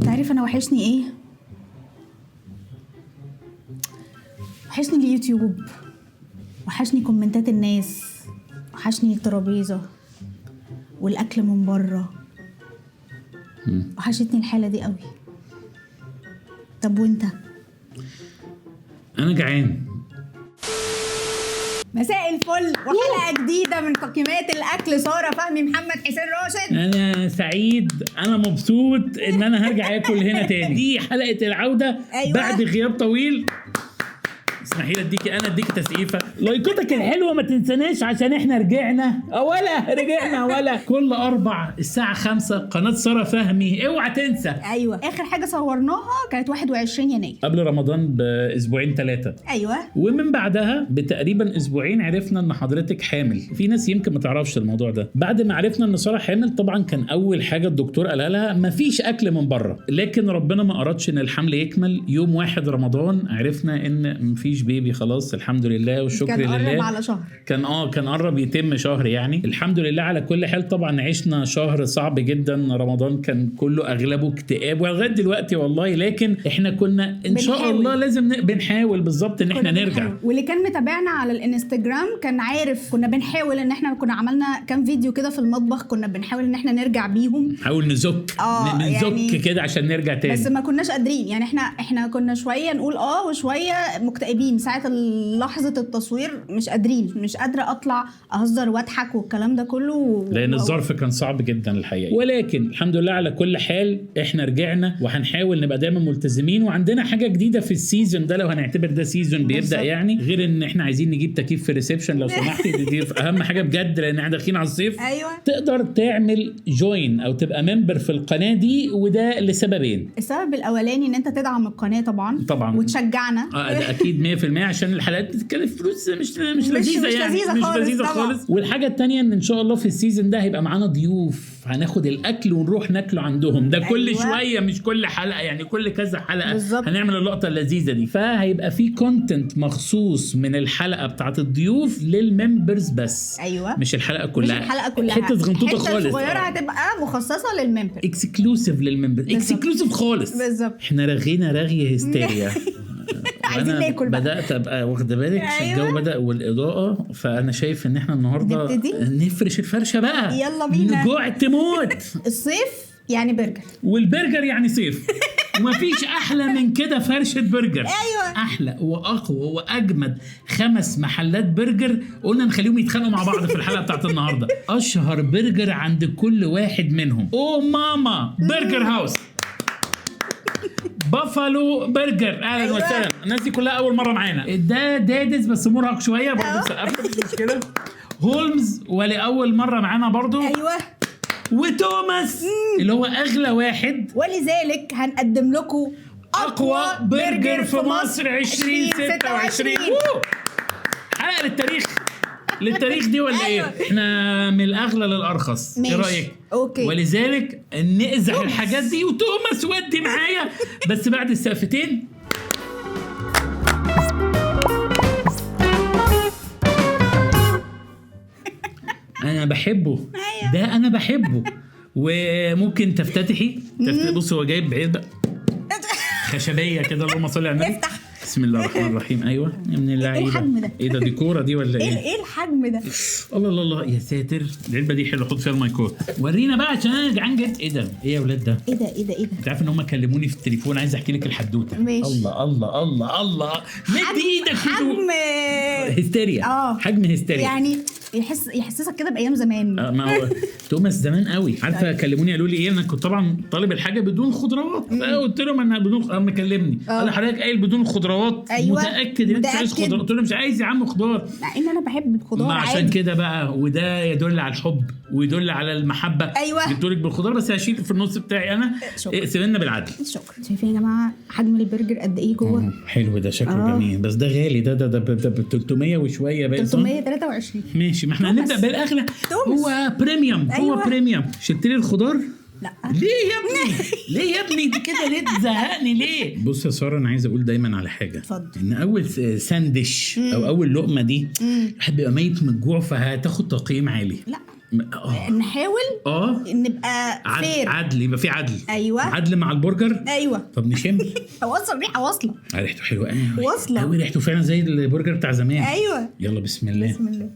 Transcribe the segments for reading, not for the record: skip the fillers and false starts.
تعرف انا وحشني ايه؟ وحشني اليوتيوب، وحشني كومنتات الناس، وحشني الترابيزه والاكل من بره. وحشتني الحاله دي قوي. طب وانت؟ انا جعان. مساء الفل وحلقه جديده من تقييمات الاكل. ساره فهمي، محمد حسين راشد. انا سعيد، انا مبسوط ان انا هرجع اكل هنا تاني. دي حلقه العوده. أيوة. بعد غياب طويل. اسمحي لي اديكي تسقيفه. لايكاتك الحلوه ما تنساناش عشان احنا رجعنا ولا كل 4 الساعه 5 قناه ساره فهمي. اوعى تنسى. ايوه، اخر حاجه صورناها كانت 21 يناير قبل رمضان باسبوعين 3. ايوه، ومن بعدها بتقريبا اسبوعين عرفنا ان حضرتك حامل. في ناس يمكن ما تعرفش الموضوع ده. بعد ما عرفنا ان ساره حامل طبعا كان اول حاجه الدكتور قالها لها مفيش اكل من بره، لكن ربنا ما ارادش ان الحمل يكمل. يوم 1 رمضان عرفنا ان مفيش بيبي خلاص، الحمد لله والشكر لله. كان قرب على شهر، كان قرب يتم شهر يعني. الحمد لله على كل حال. طبعا عشنا شهر صعب جدا. رمضان كان كله اغلبه اكتئاب ولغايه دلوقتي والله، لكن احنا كنا ان شاء الله لازم بنحاول بالظبط ان احنا نرجع. واللي كان متابعنا على الانستجرام كان عارف كنا بنحاول ان احنا كنا عملنا كام فيديو كده في المطبخ، كنا بنحاول ان احنا نرجع بيهم، نحاول نزك يعني كده عشان نرجع تاني، بس ما كناش قادرين يعني. احنا كنا شويه نقول وشويه مكتئبين ساعه لحظه التصوير. مش قادره اطلع اهزر واضحك والكلام ده كله، لان الظرف كان صعب جدا الحقيقه. ولكن الحمد لله على كل حال احنا رجعنا، وهنحاول نبقى دايما ملتزمين. وعندنا حاجه جديده في السيزون ده، لو هنعتبر ده سيزون بيبدا يعني، غير ان احنا عايزين نجيب تكييف في الريسبشن لو سمحتي. دي اهم حاجه بجد، لان احنا داخلين على الصيف. ايوه، تقدر تعمل جوين او تبقى ممبر في القناه دي، وده لسببين. السبب الاولاني ان انت تدعم القناه طبعا وتشجعنا. ده اكيد 100%، عشان الحلقات بتتكلف فلوس مش لذيذه يعني، مش لذيذه خالص. والحاجه الثانيه ان شاء الله في السيزون ده هيبقى معانا ضيوف، هناخد الاكل ونروح ناكله عندهم. ده كل أيوة. شويه، مش كل حلقه يعني، كل كذا حلقه بالزبط. هنعمل اللقطه اللذيذه دي. فهيبقى في كونتنت مخصوص من الحلقه بتاعت الضيوف للممبرز بس. ايوه، مش الحلقه كلها، حته صغنطوطه خالص، حته صغيره هتبقى مخصصه للممبر، اكسكلوسيف للممبر، اكسكلوسيف خالص بالظبط. احنا رغينا رغيه هستيريا. عايزين ناكل بقى. بدات ابقى واخده بالك عشان الجو بدا والاضاءه. فانا شايف ان احنا النهارده نفرش الفرشه بقى. يلا بينا. جوع تموت. الصيف يعني برجر، والبرجر يعني صيف. ومفيش احلى من كده فرشه برجر. ايوه، احلى واقوى واجمد 5 محلات برجر قلنا نخليهم يتخانقوا مع بعض في الحلقه بتاعت النهارده. اشهر برجر عند كل واحد منهم ماما برجر هاوس، بافالو برجر. اهلا وسهلا. الناس دي كلها اول مره معانا. ده دادز بس مرهق شويه برضه، سقفنا مش مشكله. هولمز ولاول مره معانا برضه. ايوه، وتوماس اللي هو اغلى واحد. ولذلك هنقدم لكم اقوى برجر في مصر 2026. حلقه للتاريخ دي ولا ايه؟ احنا من الاغلى للارخص. ايه رايك؟ اوكي. ولذلك نقزح الحاجات دي. وتوماس ودي معايا بس بعد السقفتين. انا بحبه. ده انا بحبه. وممكن تفتتحي. بص هو جايب بعيد خشبيه كده. اللهم صل على النبي. بسم الله الرحمن الرحيم. ايوه يا من اللعيبه. ايه الحجم ده؟ ايه ده؟ ديكوره دي ولا ايه؟ ايه الحجم ده؟ الله يا ساتر. العلبه دي حلوه، حط فيها المايكات. ورينا بقى عشان انا جعان جدا. ايه ده؟ ايه يا اولاد ده؟ ايه ده؟ انت عارف ان هم كلموني في التليفون، عايز احكي لك الحدوته. ماشي. الله مد ايدك. حجم هستيريا. حجم هستيريا يعني يحسسك كده بايام زمان. ما هو توماس زمان قوي. عارفه كلموني قالوا لي ايه؟ انا كنت طبعا طالب الحاجه بدون خضروات. قلت لهم انا بدون. اما كلمني قال حضرتك قايل بدون خضروات. أيوة. متاكد ان انت عايز خضروات؟ قلت له مش عايز يا عم خضار، مع ان انا بحب الخضار عادي. عشان كده بقى. وده يدل على الحب ويدل على المحبه. ايوه، جبت لك بالخضار بس هشيل في النص بتاعي انا. سيبنا بالعدل. شكرا. شايفين يا جماعه حجم البرجر قد ايه جوه؟ حلو ده، شكله جميل. بس ده غالي. ده ب 300 وشويه بقى. 323. ماشي، ما احنا هنبدا بالاغلى. هو بريميوم. أيوة. هو بريميوم. شلت لي الخضار. لا ليه يا ابني دي كده؟ ليه تزهقني ليه؟ بص يا ساره، انا عايز اقول دايما على حاجه. اتفضل. ان اول ساندش او اول لقمه دي واحد بيبقى ميت من الجوع، فهتاخد تقييم عالي. لا نحاول نبقى فير، عدل، يبقى في عدل. ايوه عدل مع البرجر. ايوه طب نشم. واصله ريحه واصله ريحته حلوه قوي، واصله قوي، ريحته فعلا زي البرجر بتاع زمان. ايوه يلا بسم الله. بسم الله.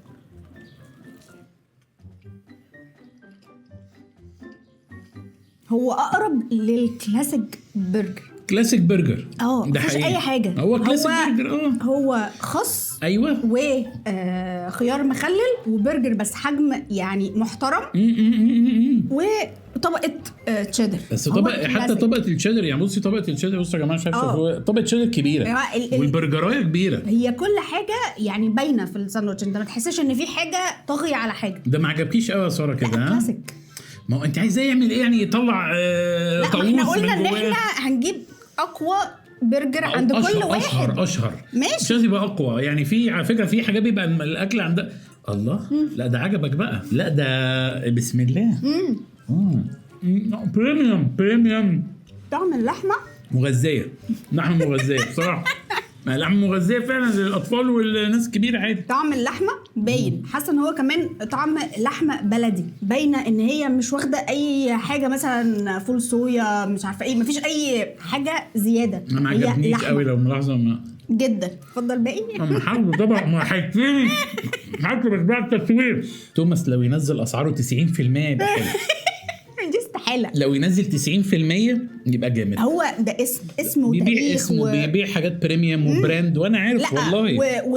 هو اقرب للكلاسيك برجر. كلاسيك برجر ده مفيش اي حاجه، هو كلاسيك برجر. هو خس، ايوه، وخيار مخلل وبرجر بس حجم يعني محترم، وطبقه تشيدر. بس حتى طبقه التشيدر، يعني بصي طبقه التشيدر، بصوا يا جماعه شايفه طبقه تشيدر كبيره والبرجرايه كبيره. هي كل حاجه يعني باينه في الساندوتش، انت ما تحسش ان في حاجه طاغيه على حاجه. ده ما عجبكيش قوي يا ساره كده؟ كلاسيك. ما هو انت عايزاه يعمل ايه يعني؟ يطلع طاووس من جواه. احنا قلنا ان احنا هنجيب اقوى برجر عند كل واحد. اشهر ماشي، مش لازم يبقى اقوى يعني. في على فكره في حاجات بيبقى الاكل عندها الله. لا ده عجبك بقى، لا ده بسم الله. بريميوم. طعم اللحمه مغذيه، لحمه مغذيه بصراحه. لحمه مغذيه فعلا للاطفال والناس الكبيره عادي. طعم اللحمه باين، حاسه ان هو كمان طعم لحمه بلدي، باينه ان هي مش واخده اي حاجه مثلا فول صويا مش عارفه ايه، مفيش اي حاجه زياده. انا ما عجبنيش قوي لو ملاحظه جدا. اتفضل باقي. انا حاول طبعا ما حاجتين حتى بس بعد التصوير. توماس لو ينزل اسعاره 90% يبقى حلو. دي استحاله. لو ينزل 90% يبقى جامد. هو ده اسمه بيبيع اسمه بيبيع حاجات بريميوم وبراند، وانا عارف والله.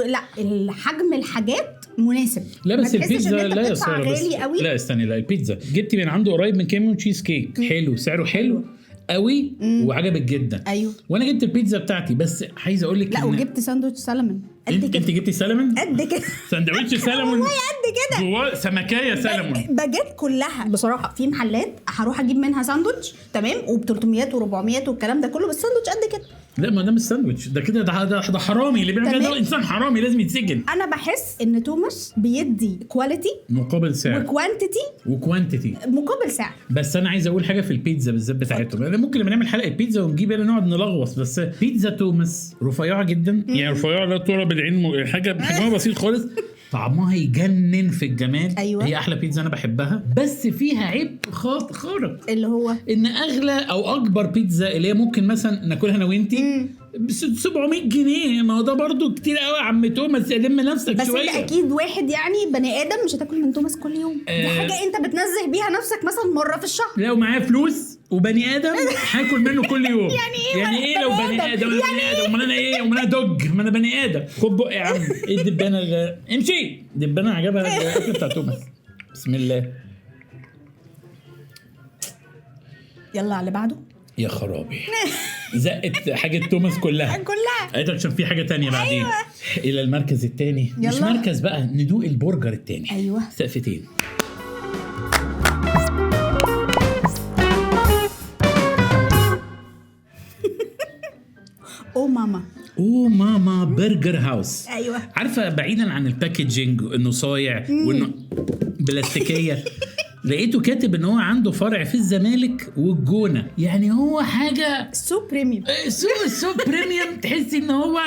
لا الحجم الحاجات مناسب. لا بس البيتزا لا يا ساره، غالي قوي. لا استني، لا البيتزا جبتي من عنده قريب من كام يوم تشيز كيك حلو، سعره حلو قوي وعجبك جدا. ايوه وانا جبت البيتزا بتاعتي، بس عايز اقول لك لا وجبت ساندوتش سلمون قد كده. انت جبتي سلمون قد كده؟ ساندوتش سلمون والله قد كده، جواه سمكيه سلمون. باجيت كلها بصراحه. في محلات هروح اجيب منها ساندوتش تمام وب 300 و400 والكلام ده كله، بس ساندوتش قد كده. لا ما ده مش ساندوتش، ده كده ده حرامي اللي بيعمل كده، انسان حرامي لازم يتسجن. انا بحس ان توماس بيدي كواليتي مقابل سعر، وكوانتيتي مقابل سعر. بس انا عايز اقول حاجه في البيتزا بالذات بتاعتهم. انا ممكن لما نعمل حلقه بيتزا ونجيب هنا نقعد نلغوص، بس بيتزا توماس رفيعه جدا، يعني رفيعه لا ترى بالعين، حاجه حجمها بسيط خالص، طعمها يجنن في الجمال. أيوة. هي احلى بيتزا انا بحبها، بس فيها عيب خارق اللي هو ان اغلى او اكبر بيتزا اللي هي ممكن مثلا ناكلها انا وانتي ب 700 جنيه. ما هو ده برضو كتير قوي يا عم توماس، لم نفسك بس شويه. بس انت اكيد واحد يعني بني ادم مش هتاكل من توماس كل يوم. دي حاجه انت بتنزه بيها نفسك مثلا مره في الشهر. لو معايا فلوس وبني ادم هاكل منه كل يوم. يعني ايه لو بني ادم؟ امال انا ايه؟ امال انا دوج؟ ما انا بني ادم. خد بقى يا عم. ايه الدبانه امشي. دبانه عجبها الاكل بتاع توماس. بسم الله. يلا على اللي بعده. يا خرابي زقت حاجه توماس كلها قالت عشان في حاجه تانية بعدين. أيوة. الى المركز الثاني. مش مركز بقى، ندوق البرجر الثاني. ايوه سقفتين. او ماما برجر هاوس. ايوه عارفه بعيدا عن الباكجينج انه صايع وانه بلاستيكيه، لقيته كاتب ان هو عنده فرع في الزمالك والجونه. يعني هو حاجه سو بريميوم. سو بريميوم. تحسي ان هو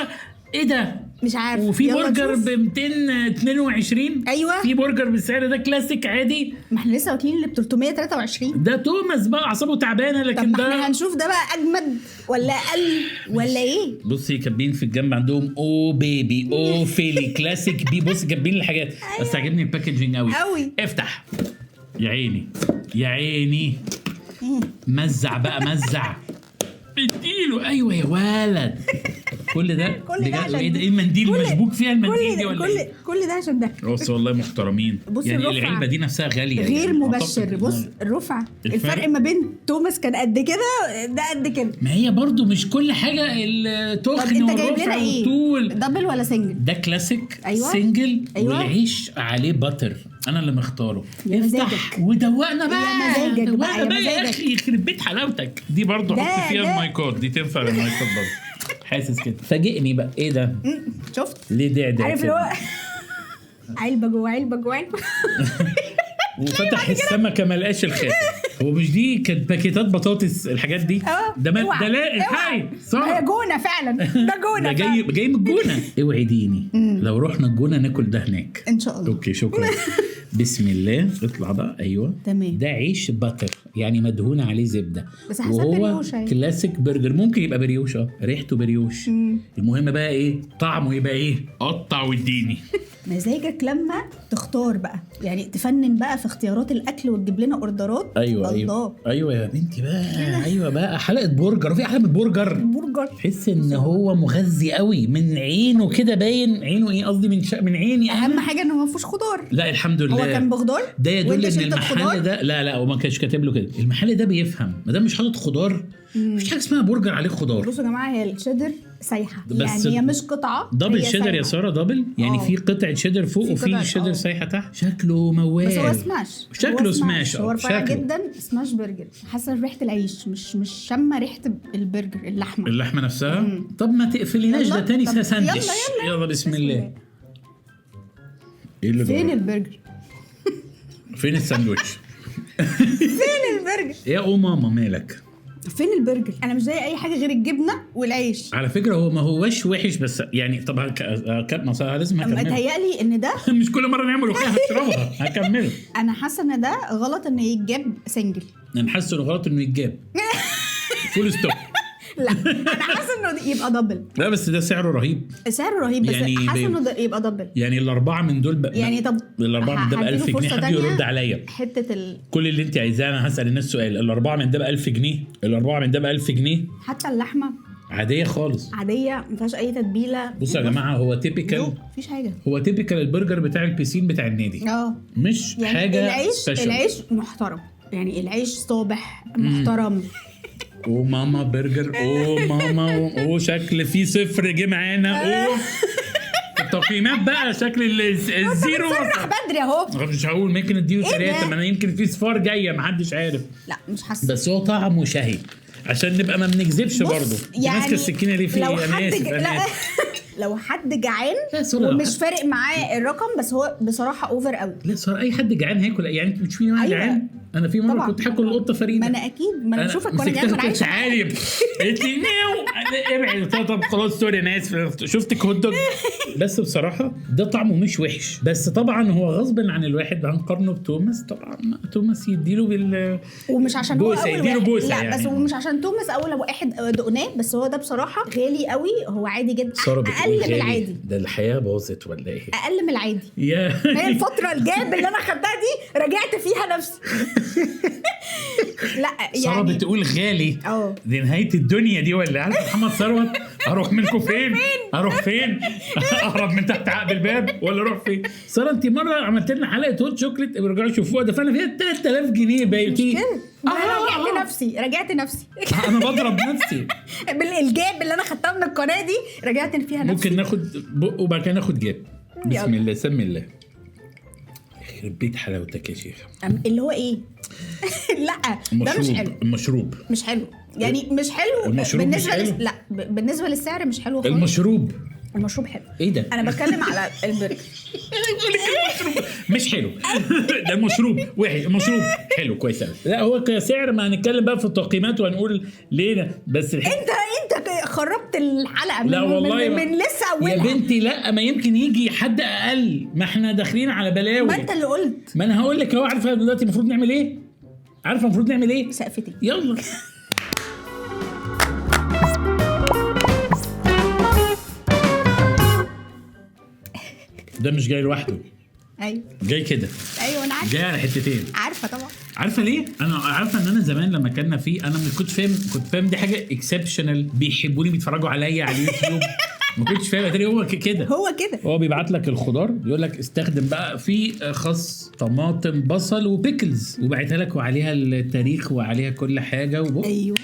ايه ده؟ مش عارف. وفي برجر ب 222. ايوه في برجر بالسعر ده كلاسيك عادي. ما احنا لسه واكلين اللي ب 323. ده توماس بقى اعصابه تعبانه. لكن طب ده احنا هنشوف ده بقى اجمد ولا اقل ولا ايه؟ بصي كاتبين في الجنب عندهم او بيبي او فيلي كلاسيك بي. بص كاتبين الحاجات. بس عجبني الباكجينج قوي. افتح يا عيني يا عيني. مزع بقى مزع. اديله. ايوه يا ولد. كل ده عشان ايه المنديل مشبوك فيها المنديل دي ولا ايه؟ كل ده عشان ده. بص والله محترمين. يعني العلبه دي نفسها غاليه غير يعني مبشر. بص الرفعه، الفرق ما بين توماس كان قد كده ده قد كده. ما هي برضو مش كل حاجه التخن والرفع والطول. دبل ولا سنجل؟ ده كلاسيك. أيوة. سنجل. أيوة. والعيش عليه باتر انا اللي مختاره. افتح ودوقنا بقى. يا مزاجك بقى يا اخي يخرب بيت حلاوتك. دي برضو حط فيها المايكات دي، تنفع المايكات برضو. حاسس كده. فاجئني بقى. ايه ده؟ شفت ليه ده عارف اللي هو علبه جوه علبه جوه علبه. وفتح السمكه ما لقاش الخاتم. هو مش دي كانت باكيتات بطاطس الحاجات دي؟ ده لا الحي صح. هي جونه فعلا. ده جونه. ده جاي من الجونه. اوعي ديني لو رحنا الجونه ناكل ده هناك ان شاء الله. اوكي شكرا. بسم الله اطلع بقى. ايوه تمام. ده عيش باتر يعني مدهون عليه زبده، بس حسب وهو بريوش يعني. كلاسيك برجر. ممكن يبقى بريوش، ريحته بريوش. المهم بقى ايه طعمه يبقى ايه؟ قطع واديني. مزاجك لما تختار بقى، يعني تفنن بقى في اختيارات الاكل وتجيب لنا اوردرات. ايوه الله. ايوه يا بنتي بقى. ايوه بقى حلقه برجر، وفي احلى من البرجر. البرجر تحس ان هو مغذي قوي من عينه كده، باين عينه ايه قصدي من عيني. اهم حاجه انه ما فيهوش خضار. لا الحمد لله. هو كان بخضار ده يدل وانت ان شلت المحل الخضار؟ ده لا وما كانش كاتب له كده. المحل ده بيفهم ما دام مش حاطط خضار مفيش حاجه اسمها برجر عليه خضار. بصوا يا جماعه، هي الشيدر سايحه، بس يعني هي مش قطعه دبل هي شيدر يا سايحة. ساره، دبل يعني في قطعه شيدر فوق في وفي قطعة، شيدر سايحه تحت. شكله موال، بس هو سماش. شكله هو سماش. هو رفيع شكله. جدا. سماش برجر. حاسه ريحه العيش مش شامه ريحه البرجر. اللحمه نفسها. طب ما تقفليناش يلا. ده تاني طب ساندوتش. يلا. بسم الله. ايه اللي فين جرى؟ البرجر؟ فين الساندوتش؟ فين البرجر؟ يا ماما مالك؟ فين البرجر؟ انا مش زي اي حاجه غير الجبنه والعيش. على فكره هو ما هوش وحش، بس يعني طبعا لازم هكمله. متهيألي ان ده مش كل مره نعمل وكده هشربها. هكمله. انا حاسه ان ده غلط ان يتجاب سنجل. انا حاسس انه غلط انه يتجاب فول ستوب. لا انا حاسه انه يبقى دبل. لا بس ده سعره رهيب. سعره رهيب، بس يعني حاسه انه يبقى دبل. يعني الاربعه من دول يعني طب الاربعه من ده ب 1000 جنيه. حد يرد عليا حته كل اللي انت عايزاه. انا هسال الناس سؤال، الاربعه من ده ب 1000 جنيه، الاربعه من ده ب 1000 جنيه. حتى اللحمه عاديه خالص، عاديه ما فيهاش اي تتبيله. بصوا يا جماعه هو تيبيكال، مفيش حاجه. هو تيبيكال البرجر بتاع البيسين بتاع النادي. مش يعني حاجه العيش سبيشال. العيش محترم، يعني العيش صابح محترم. او ماما برجر، او ماما، شكل فيه صفر جه معانا. التقييمات بقى شكل الزيرو صرح بدري اهو. مش هقول، ممكن اديله 3، ما انا يمكن في صفار جايه محدش عارف. لا مش حاسه. بس هو طعمه شهي عشان نبقى ما بنكذبش برضه. يعني ماسكه السكينه ليه فيه؟ انا اسف. لو حد جعان لا ومش فارق معاه الرقم، بس هو بصراحه اوفر قوي. لا صار اي حد جعان هياكل. يعني انت مش فيني واحد جعان. انا في مره كنت هاكل القطه فريده. ما انا اكيد، ما انا بشوفك وانا جعان. انا كنت عارف. قالت لي نيو ابعد. طب خلاص سوري انا اسف، شفتك هوت دوج. بس بصراحه ده طعمه مش وحش، بس طبعا هو غصب عن الواحد. هنقارنه بتوماس طبعا. توماس يديله ومش عشان هو بوسه، يديله بوسه. لا يعني. بس ومش عشان توماس اول واحد دقناه، بس هو ده بصراحه غالي قوي. هو عادي جدا، اقل من العادي. ده الحياه باظت ولا ايه؟ اقل من العادي. هي الفتره الجاب اللي انا خدتها دي رجعت فيها نفسي. لا يعني سارة بتقول غالي. دي نهايه الدنيا دي ولا؟ عارف محمد ثروت اروح منكم فين؟ اروح فين؟ اهرب من تحت عقب الباب ولا اروح فين؟ سارة انت مره عملت لنا حلقه هوت شوكليت، ارجعوا شوفوها، دفعنا فيها 3000 جنيه بايتين. انا رجعت نفسي. انا بضرب نفسي بالجاب اللي انا خدتها من القناه دي. رجعت فيها نفسي. ممكن ناخد بق وبعد كده ناخد جاب. بسم الله سمي الله. يخرب بيت حلاوتك يا شيخ. اللي هو ايه؟ لا ده مش حلو. المشروب مش حلو، يعني مش حلو بالنسبه لا بالنسبه للسعر مش حلو خالص. المشروب حلو. ايه ده؟ انا بتكلم على البرجر. المشروب مش حلو. ده المشروب وحش. المشروب حلو كويس قوي. لا هو كسعر ما هنتكلم بقى في التقييمات وهنقول ليه. بس انت خربت الحلقه. لا والله من لسه اولها يا بنتي. لا ما يمكن يجي حد اقل، ما احنا داخلين على بلاوي. ما انت اللي قلت. ما انا هقول لك اهو. عارفه دلوقتي المفروض نعمل ايه؟ عارفه المفروض نعمل ايه؟ سقفتي. يلا. ده مش جاي لوحده. ايوه جاي كده. ايوه انا عارفه. جاي على حتتين. عارفه طبعا. عارفه ليه؟ انا عارفه ان انا زمان لما كنا فيه انا كنت فاهم دي حاجه اكسبشنال، بيحبوني بيتفرجوا عليا على اليوتيوب. ما كنتش فاهم اتاري هو كده. هو بيبعت لك الخضار يقول لك استخدم بقى في خس طماطم بصل وبيكلز، وبعتها لك وعليها التاريخ وعليها كل حاجه ايوه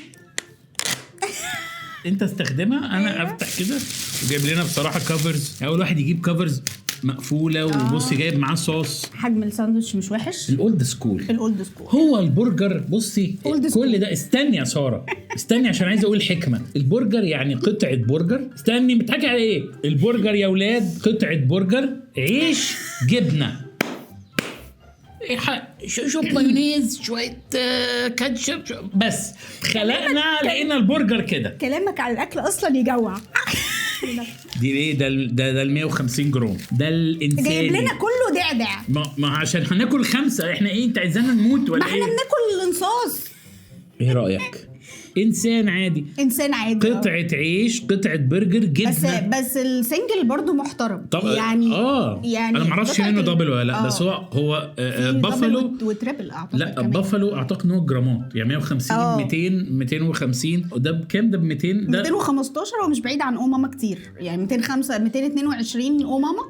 انت استخدمها. انا افتح كده وجايب لنا بصراحه كفرز. اول واحد يجيب كفرز مقفوله وبص جايب معاه صوص. حجم الساندوتش مش وحش. الاولد سكول. هو البرجر بصي كل ده. استني يا ساره استني عشان عايز اقول حكمه. البرجر يعني قطعه برجر. استني بتحكي على ايه؟ البرجر يا ولاد قطعه برجر، عيش، جبنه، شويه مايونيز، شويه كاتشب، بس خلقنا لقينا البرجر كده. كلامك على الاكل اصلا يجوع. دي ايه ده ال 150 جرام ده الانساني جايب لنا كله دعدع. ما عشان هناكل 5 احنا ايه انت عايزانا نموت ولا ما ايه؟ احنا بناكل الانصاص. ايه رايك؟ انسان عادي قطعه عيش قطعه برجر جبنه بس السنجل برضو محترم. طب يعني انا ما اعرفش منه دبل ولا لا بس هو بافالو وتريبل اعتقد. لا بافالو اعتقد ان هو جرامات يعني 150 200 250 وده بكام؟ ده ب 200 ده 215. هو مش بعيد عن ماما كتير يعني 222 ماما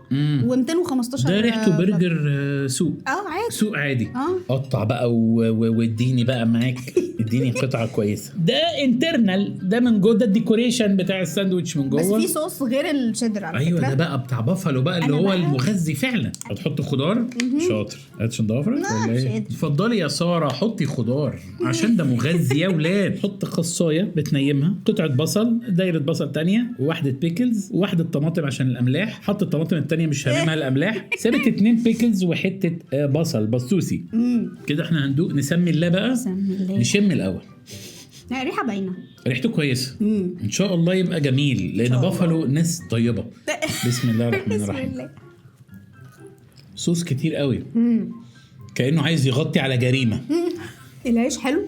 و215 ده ريحته برجر سوق عادي سوق عادي. قطع بقى واديني بقى معاك اديني قطعه كويسه. ده انترنال ده من جوه ده الديكوريشن بتاع الساندوتش من جوه بس في صوص غير الشيدر على فكره. ده بقى بتاع بافالو بقى اللي هو المغذي فعلا. هتحط خضار شاطر عشان ضوافرك ولا ايه؟ اتفضلي يا ساره حطي خضار عشان ده مغذي يا ولاد. حط خصايه بتنيمها قطعه بصل دايره بصل تانية وواحده بيكلز وواحده طماطم عشان الاملاح. حط الطماطم التانية مش هاممها الاملاح. سابت 2 بيكلز وحته بصل بسوسي كده. احنا هندوق نسمي الله بقى نشم الاول. لا ريحه باينه ريحته كويسه ان شاء الله يبقى جميل لان بافالو ناس طيبه. بسم الله الرحمن الرحيم. صوص كتير قوي كانه عايز يغطي على جريمه. العيش حلو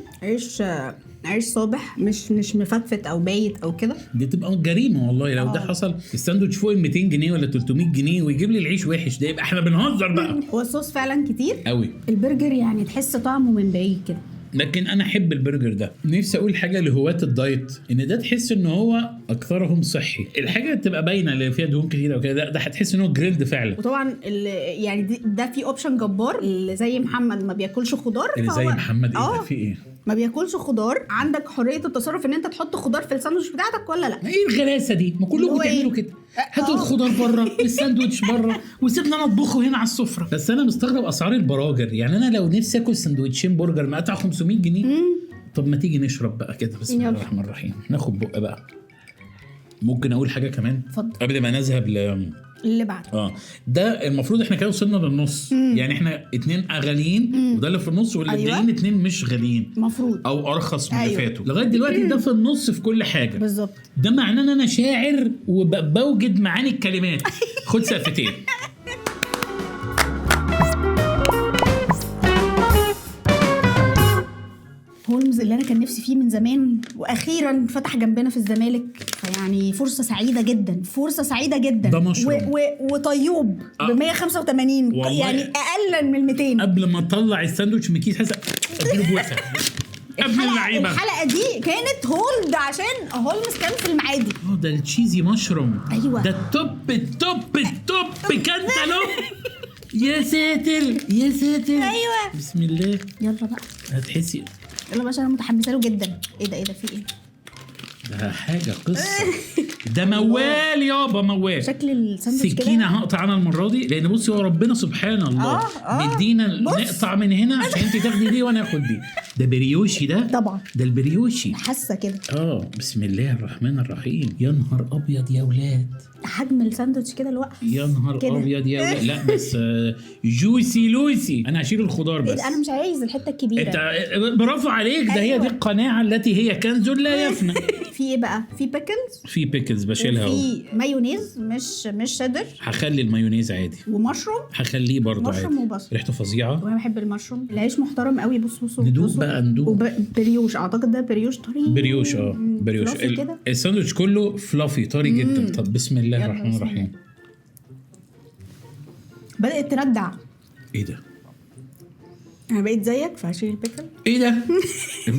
عيش صابح مش مفتفت او بايت او كده. دي تبقى جريمه والله لو ده حصل. الساندوتش فوق ال 200 جنيه ولا 300 جنيه ويجيب لي العيش وحش ده يبقى احنا بنهزر بقى. هو الصوص فعلا كتير قوي. البرجر يعني تحس طعمه من بعيد كده لكن انا احب البرجر ده. نفسي اقول حاجه لهواة الدايت ان ده تحس ان هو اكثرهم صحي. الحاجه تبقى باينه اللي فيها دهون كتير او كده ده هتحس ان هو جريلد فعلا. وطبعا يعني ده في اوبشن جبار اللي زي محمد ما بياكلش خضار. اللي زي محمد ايه في ايه ما بياكلش خضار عندك حريه التصرف ان انت تحط خضار في الساندوتش بتاعتك ولا لا. ايه الغلاسه دي؟ ما كلكم بتعملوا كده. هاتوا الخضار بره الساندوتش بره وسيبنا انا اطبخه هنا على السفره. بس انا مستغرب اسعار البراجر. يعني انا لو نفسي اكل سندوتشين برجر مقطع 500 جنيه طب ما تيجي نشرب بقى كده. بسم الله الرحمن الرحيم. ناخد بقى بقى. ممكن اقول حاجه كمان اتفضل قبل ما نذهب اللي بعد. ده المفروض احنا كده وصلنا للنص. يعني احنا 2 غاليين وده اللي في النص واللي باقيين 2 مش غاليين المفروض او ارخص من اللي فاتوا لغايه دلوقتي. ده في النص في كل حاجه بالظبط. ده معناه ان انا شاعر وبوجد معاني الكلمات. خد سقفتين. هولمز اللي انا كان نفسي فيه من زمان واخيرا فتح جنبنا في الزمالك. فيعني فرصه سعيده جدا ده مشروم وطيوب ب 185 يعني اقل من 200. قبل ما اطلع الساندوتش من كيس حاسه اديله بوسه قبل اللعيبه. الحلقه دي كانت هولد عشان هولمز كان في المعادي. ده التشيزي مشروم. ايوه ده التوب كانتالوب. يا ساتر يا ساتر. ايوه بسم الله. يلا بقى هتحسي يلا باشا انا متحمسه له جدا. ايه ده في ايه ده؟ حاجه قصه. ده موال يابا موال. شكل الساندوتش كده سكينه هقطع انا المره دي لان بصي هو ربنا سبحان الله مدينا نقطع من هنا عشان انت تاخدي دي وانا اخد دي. ده بريوشي ده طبعا. ده البريوشي حاسه كده. بسم الله الرحمن الرحيم. يا نهار ابيض يا ولاد. حجم الساندوتش كده الوقت يا نهار ابيض يا ولاد. لا بس جوسي لوسي. انا هشيل الخضار بس. انا مش عايز الحته الكبيره. انت برافو عليك. ده هي دي القناعه التي هي كنز لا يفنى. في ايه بقى؟ في بيكلز بشيلها في مايونيز مش شيدر. هخلي المايونيز عادي ومشروم هخليه برضه عادي. مشروم وبصل ريحته فظيعه وانا بحب المشروم. العيش محترم قوي. بص ندوق بقى ندوق. بريوش اعتقد ده بريوش طري. بريوش الساندوتش كله فلافي طري جدا. طب بسم الله الرحمن الرحيم. بدأت تردع. ايه ده؟ انا بقيت زيك فهشيل البيكل. ايه ده؟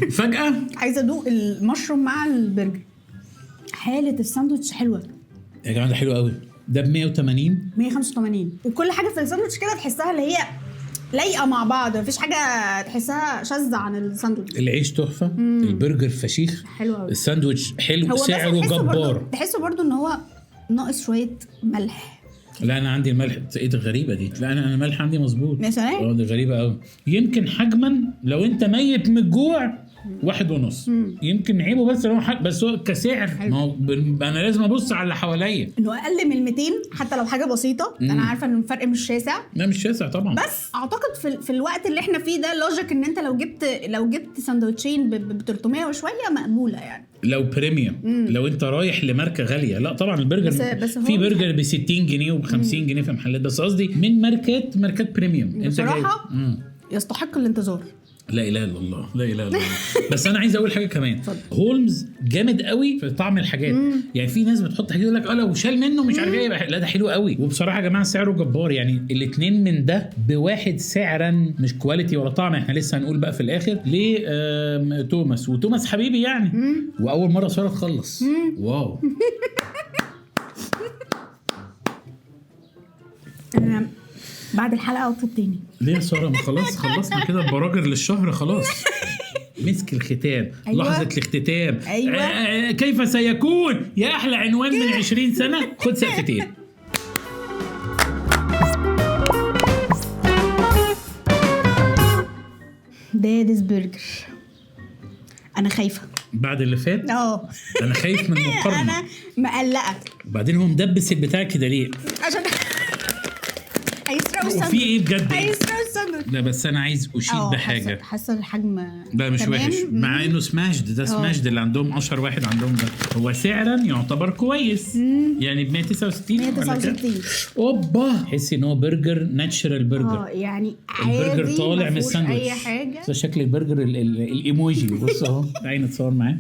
فجأة عايزه ادوق المشروم مع البرجر. حالة الساندوتش حلوة يا جماعة. ده حلو قوي. ده ب 185 وكل حاجة في الساندوتش كده تحسها اللي هي لايقة مع بعض. مفيش حاجة تحسها شاذة عن الساندوتش. العيش تحفة. البرجر فشيخ. حلو قوي. الساندوتش حلو سعره جبار. تحسه برضو ان هو ناقص شوية ملح. لا انا عندي الملح. ايه ده غريبه دي. لا انا الملح عندي مظبوط. مثلا دي غريبه قوي. يمكن حجما لو انت ميت من الجوع 1.5. يمكن عيبه بس لو بس هو كسعر، ما هو انا لازم ابص على اللي حواليا انه اقل من 200 حتى لو حاجه بسيطه. انا عارفه ان الفرق مش شاسع، لا مش شاسع طبعا، بس اعتقد في الوقت اللي احنا فيه ده لوجيك ان انت لو جبت سندوتشين ب 300 وشويه مقبوله يعني. لو بريميوم. لو انت رايح لماركه غاليه، لا طبعا البرجر بس في برجر ب 60 جنيه وب 50 جنيه في محلات، بس قصدي من ماركات بريميوم. بصراحه يستحق الانتظار. لا اله الا الله، لا اله الا الله. بس انا عايز اقول حاجه كمان، هولمز جامد قوي في طعم الحاجات. يعني في ناس بتحط حاجه يقول لك لو شال منه مش عارف ايه، لا ده حلو قوي. وبصراحه يا جماعه سعره جبار، يعني الاثنين من ده بواحد سعرا، مش كواليتي ولا طعم. احنا لسه هنقول بقى في الاخر ليه توماس، وتوماس حبيبي يعني. واول مره ساره تخلص. واو. بعد الحلقه اطلب تاني. ليه يا ساره؟ ما خلاص خلصنا كده البراجر للشهر خلاص. مسك الختام. أيوة. لحظه الاختتام. أيوة. كيف سيكون يا احلى عنوان من 20 سنه؟ خد سقفتين. داديز برجر. انا خايفه بعد اللي فات. انا خايف من المقارنه. انا مقلقه. وبعدين هو مدبس البتاع كده ليه؟ عشان هيسرقوا الساندوتش. وفي ايه بجد؟ هيسرقوا الساندوتش. لا بس انا عايز اشيد بحاجه. حاسه الحجم لا مش وحش، مع انه سماشد. ده سماشد اللي عندهم اشهر واحد عندهم ده. هو سعرا يعتبر كويس. يعني ب 169 اوبا. تحسي ان هو برجر ناتشرال برجر. يعني عادي، البرجر طالع من الساندوتش. اي حاجه. ده شكل البرجر الايموجي. بص اهو. تعالي نتصور معاه.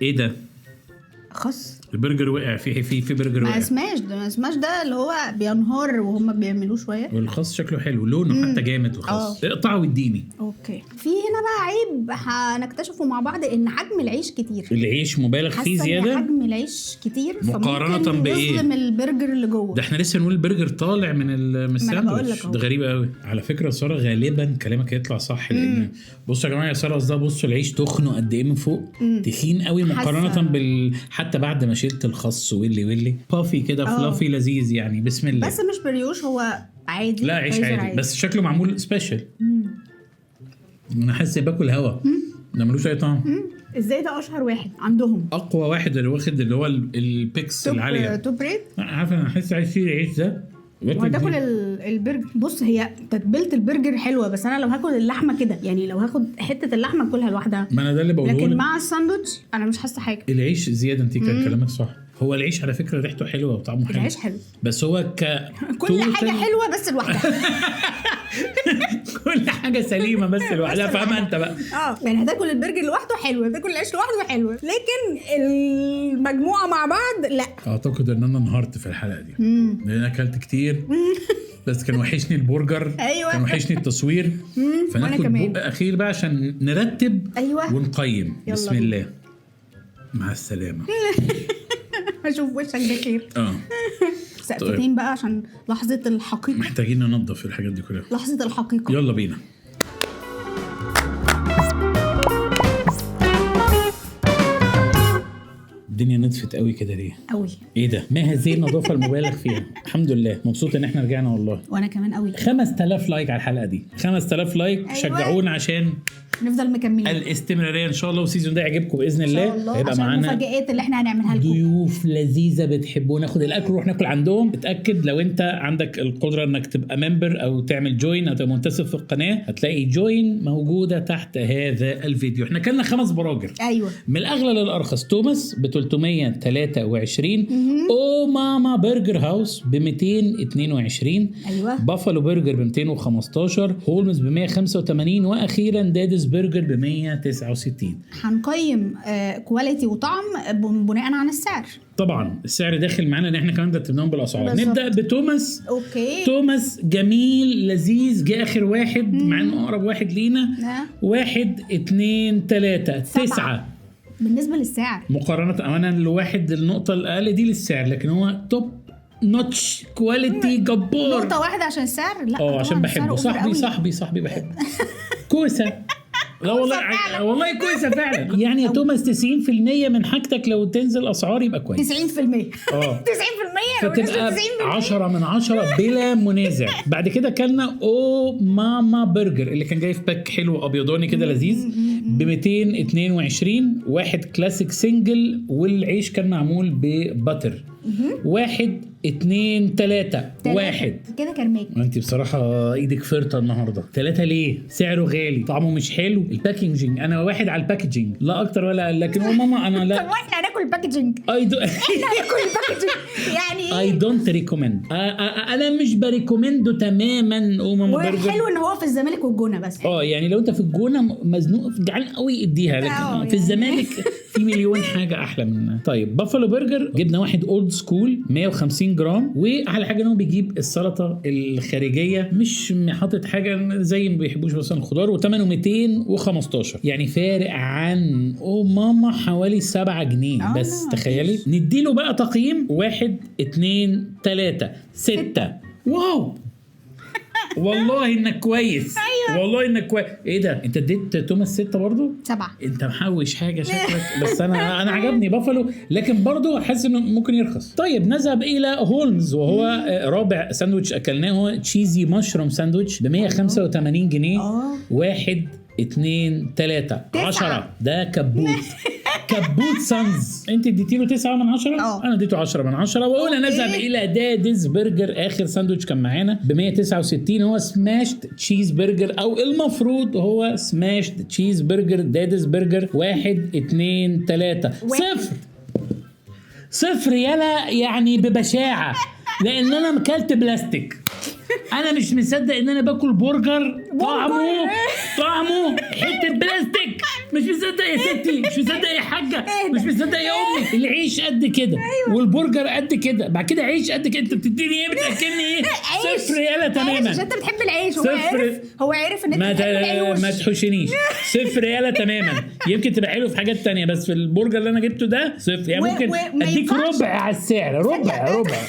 ايه ده؟ خص. البرجر وقع في برجر وقع. سماش ده اللي هو بينهار وهم بيعملوه شويه. والخاص شكله حلو، لونه حتى جامد. الخاص اقطع واديني. اوكي. في هنا بقى عيب هنكتشفه مع بعض، ان حجم العيش كتير. العيش مبالغ فيه زياده. حجم العيش كتير مقارنه بايه؟ يظلم البرجر اللي جوه. ده احنا لسه نقول البرجر طالع من الساندوتش. ده غريب قوي على فكره. ساره غالبا كلامك هيطلع صح، لان بصوا يا جماعه يا ساره قصدها بصوا العيش تخنه قد ايه من فوق. تخين قوي مقارنه حتى بعد ما شلت الخس ويلي بافي كده فلافي لذيذ يعني. بسم الله. بس مش بريوش، هو عادي. لا عيش عادي بس شكله معمول سبيشال. انا حاسس باكل هوا. ده ملوش اي طعم. ازاي ده اشهر واحد عندهم؟ اقوى واحد اللي واخد اللي هو البيكس العاليه. توب ريت. عارف انا احس عايز فيه العيش ده. وهتاكل البرجر. بص هي تتبيله البرجر حلوه، بس انا لو هاكل اللحمه كده يعني، لو هاخد حته اللحمه اكلها لوحدها. ما انا ده اللي بقوله. لكن مع الساندوتش انا مش حاسه حاجه. العيش زياده. انت كان كلامك صح. هو العيش على فكره ريحته حلوه وطعمه حلو. العيش حلو بس هو كل حاجه حلوه بس لوحدها. كل حاجه سليمه بس لوحدها. فاهمه انت بقى؟ يعني هتاكل البرجر لوحده حلو، هتاكل العيش لوحده حلو، لكن المجموعه مع بعض لا. اعتقد ان انا انهارت في الحلقه دي لان انا اكلت كتير. بس كان وحشني البرجر. أيوة. كان وحشني التصوير. فناخد بق اخير بقى عشان نرتب. أيوة. ونقيم. بسم الله. مع السلامه. اشوف وشك بخير. سقفتين بقى عشان لحظه الحقيقه. محتاجين ننظف الحاجات دي كلها. لحظه الحقيقه. يلا بينا. الدنيا نطفت قوي كده ليه؟ قوي. ايه ده؟ ما هذه النظافه المبالغ فيها؟ الحمد لله مبسوط ان احنا رجعنا والله. وانا كمان قوي. 5000 لايك على الحلقه دي. 5000 لايك. أيوة. شجعونا عشان نفضل مكملين. الاستمراريه ان شاء الله. والسيزون ده يعجبكم باذن الله. هيبقى معانا المفاجآت اللي احنا هنعملها لكم. ضيوف لذيذه بتحبوا ناخد الاكل ونروح ناكل عندهم. اتاكد لو انت عندك القدره انك تبقى ممبر او تعمل جوين او تبقى منتسب في القناه، هتلاقي جوين موجوده تحت هذا الفيديو. احنا كلنا 5 براجر. ايوه. من الاغلى للارخص. توماس ب 323. او ماما برجر هاوس ب 222. ايوه. بافالو برجر ب 215. هولمز ب 185. واخيرا داديز برجر ب 169. هنقيم كواليتي وطعم بناء عن السعر. طبعا السعر داخل معانا ان احنا كمان رتبناهم بالاسعار. بالزبط. نبدا بتوماس. اوكي. توماس جميل لذيذ. جه اخر واحد مع انه اقرب واحد لينا. 1 2 3 9 بالنسبه للسعر مقارنه. انا الواحد النقطه الاقل دي للسعر، لكن هو توب نوتش كواليتي جبار. نقطه واحده عشان السعر؟ لا عشان بحبه. صاحبي بحبه. كوسه لا والله كويسه فعلا. يعني يا توماس 90% من حاجتك لو تنزل اسعار يبقى كويس. 90% 90% فتبقى 10 من 10 بلا منازع. بعد كده كلنا او ماما برجر اللي كان جاي في باك حلو ابيضاني كده لذيذ ب 222. واحد كلاسيك سنجل والعيش كان معمول ببتر. 1 2 3 1 كده كرماك. انت بصراحه ايدك فرطه النهارده. 3 ليه؟ سعره غالي، طعمه مش حلو، الباكينجينج انا 1 على الباكينجينج لا اكتر ولا اقل. لكن ماما انا لا. طب احنا هناكل الباكينجينج احنا هناكل الباكينجينج يعني اي دونت ريكومند. انا مش بريكومنده تماما ماما برجر. وحلو ان هو في الزمالك والجونه بس. يعني لو انت في الجونه مزنوق جعان قوي اديها، لكن في الزمالك في مليون حاجه احلى منها. طيب بافالو برجر جبنا واحد اولد سكول 150 جرام. واحلى حاجه ان هو بيجيب السلطه الخارجيه مش حاطط حاجه زي ما بيحبوش مثلا الخضار، وثمنه 215 يعني فارق عن ماما حوالي 7 جنيه بس. تخيلي نديله بقى تقييم 1 2 3 6. واو والله انك كويس. أيوة. والله انك كويس. ايه ده انت اديت توماس 6 برضو؟ 7. انت محوش حاجه شكلك. بس انا عجبني بافالو، لكن برضو حاسس انه ممكن يرخص. طيب نذهب الى هولمز وهو رابع ساندوتش اكلناه، هو تشيزي مشروم ساندوتش ب 185 جنيه. 1 2 3 10. ده كبوت كبوت سانز. انت اديتي له 9 من 10. انا اديته 10 من 10. واقول نذهب الى دادز برجر. اخر ساندوتش كان معانا ب 169. هو سماشد تشيز برجر، او المفروض هو سماشد تشيز برجر دادز برجر. 1 2 3 0 يلا يعني ببشاعه، لان انا مكلت بلاستيك. انا مش مصدق ان انا باكل برجر طعمه حته بلاستيك. مش مصدق يا ستي، مش مصدق يا حاجه، مش مصدق يا امي. العيش قد كده والبرجر قد كده، بعد كده عيش قد كده. انت بتديني ايه؟ بتاكلني ايه؟ 0 يلا تماما. عشان انت بتحب العيش. هو عارف ان انت بتحب العيش. ما تحوشنيش. 0 يلا تماما. يمكن تبقى حلو في حاجات تانية، بس في البرجر اللي انا جبته ده 0. يعني ممكن اديك ربع على السعر.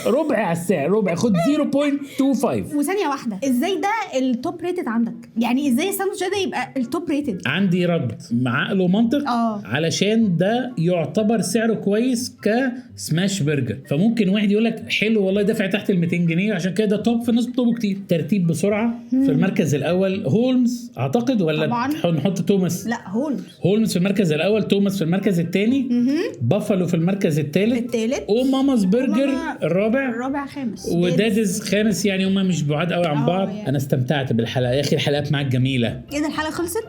ربع على السعر. ربع. خد 0.25. وثانيه واحده، ازاي ده التوب ريتد عندك؟ يعني ازاي الساندوتش ده يبقى التوب ريتد؟ عندي رد عقل ومنطق. علشان ده يعتبر سعره كويس كسماش برجر. فممكن واحد يقول لك حلو والله دافع تحت ال 200 جنيه عشان كده توب، في الناس بتطلبه كتير. ترتيب بسرعه. في المركز الاول هولمز اعتقد، ولا نحط توماس؟ لا هولمز في المركز الاول، توماس في المركز الثاني، بافالو في المركز الثالث، وماما's برجر الرابع خامس، ودادز خامس. يعني هم مش بعاد قوي عن بعض. يعني. انا استمتعت بالحلقه يا اخي. الحلقات معاك جميله. ايه ده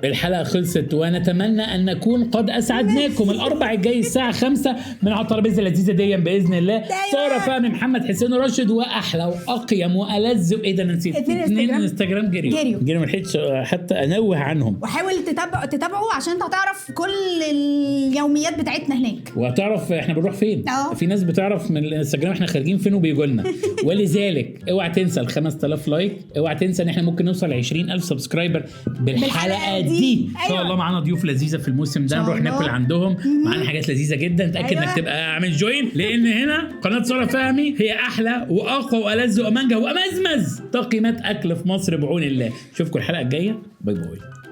الحلقه خلصت ونتمنى ان نكون قد اسعدناكم. الاربع الجاي الساعه 5 من على الترابيزه اللذيذه دي باذن الله. ساره فهمي، محمد حسين راشد، واحلى واقيم والذ. ايه ده انا نسيت 2 انستجرام جريو ما لحقتش حتى انوه عنهم. وحاول تتابعوا عشان انت هتعرف كل اليوميات بتاعتنا هناك، وهتعرف احنا بنروح فين. في ناس بتعرف من الانستجرام احنا خارجين فين وبيجوا لنا. ولذلك اوعى تنسى ال 5000 لايك. اوعى تنسى ان احنا ممكن نوصل ل 20000 سبسكرايبر بالحلقه دي. ان شاء الله معانا ضيوف لذيذه في الموسم ده، نروح ناكل عندهم. معانا حاجات لذيذه جدا. اتاكد انك تبقى عامل جوين، لان هنا قناه ساره فهمي هي احلى واقوى والذ وامنجه وامزمز تقييمات اكل في مصر بعون الله. اشوفكم الحلقه الجايه. باي باي.